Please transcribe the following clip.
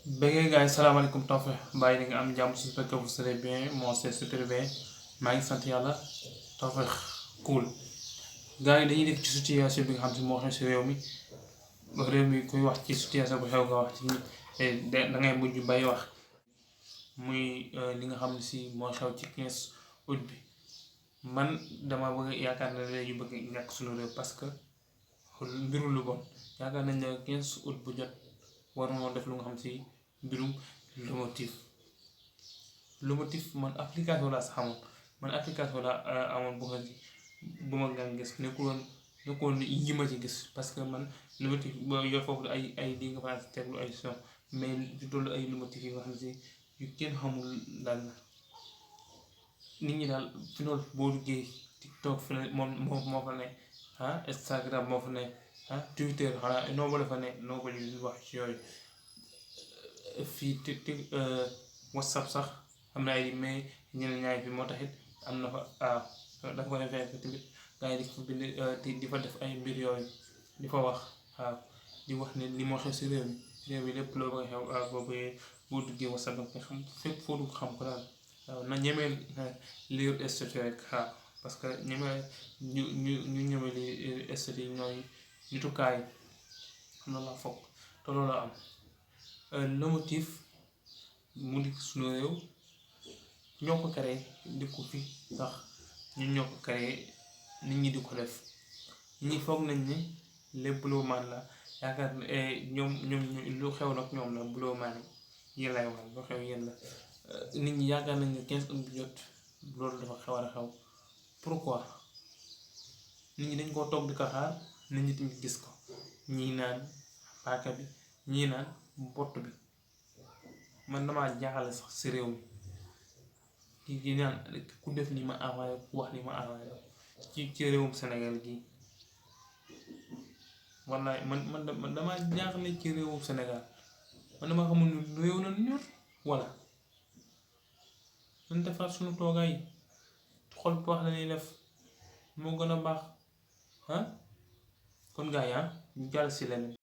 Bëggee gars yi salaamaaleykum Tawfekh bàyyi di nga am jàmm su fekkee vous allez bien moi c'est super bien maa ngi sant yàlla Tawfekh cool gars yi dañuy def ci situation bi nga xam si moo xew si réew mi kuy wax ci situation bu xew nga wax ci da ngay mujj bay wax muy li nga xam ne si moo xew ci 15 août bi man dama bëgg yaakaar na léegi bëgg ñàkk suñu réew parce que mbiru lu bon yaakaar nañ ne 15 août bu jot war moo def lu nga xam si mbirum lomotif man application laa sax amoon amoon bu ma gaan gis nekkoon yi ma ci gis parce que man lomotif yor foofu ay di nga fa teglu ay son mais du tollu ay lomotif yi nga xam si yu kenn xamul daal nit ñi daal fi noonu boo duggee TikTok fi ne moo fa ne Instagram moo fa ne Twitter xanaa noo ba la fa ne noo ko ñu wax ci yooyu fii WhatsApp sax am na ay mais ñeneen ñaay fi moo taxit am na fa dafa ko defee tamit gars yi di fa bind di fa def ay mbir yooyu di fa wax di wax ne li moo xew si réew mi lépp loo bëgg a xew boo duggee WhatsApp danga koy xam fépp foo dugg xam ko daal na ñemee lire statut rek parce que ñemee ñu ñemee lire statut yi ñooy nitukaay loolu laa foog te loolu la am le motif mu di suñu réew ñoo ko créé di ko fi sax ñun ñoo ko créé nit ñi di ko def ñi foog nañ ne lépp buloo maan la yaakaar ñoom lu xew nag ñoom la buloo maan yéen lay wax lu xew yéen la nit ñi yaakaar nañ ne 15 août bi jot loolu dafa xew a xew pourquoi nit ñi dañ koo toog di ko xaar nit ñi tamit gis ko ñii naan paaka bi ñii naan mbott bi man damaa jaaxale sax si réew mi kii naan ku def ni ma envoyé ku wax ni ma envoyé ci réewum Sénégal gii wallaay man damaa jaaxle ci réewum Sénégal man dama xamul ni réew na ñor walla nañ defar suñu toogaay xol bu wax la ñuy def moo gën a baax kon gars yi ñu jàll si leneen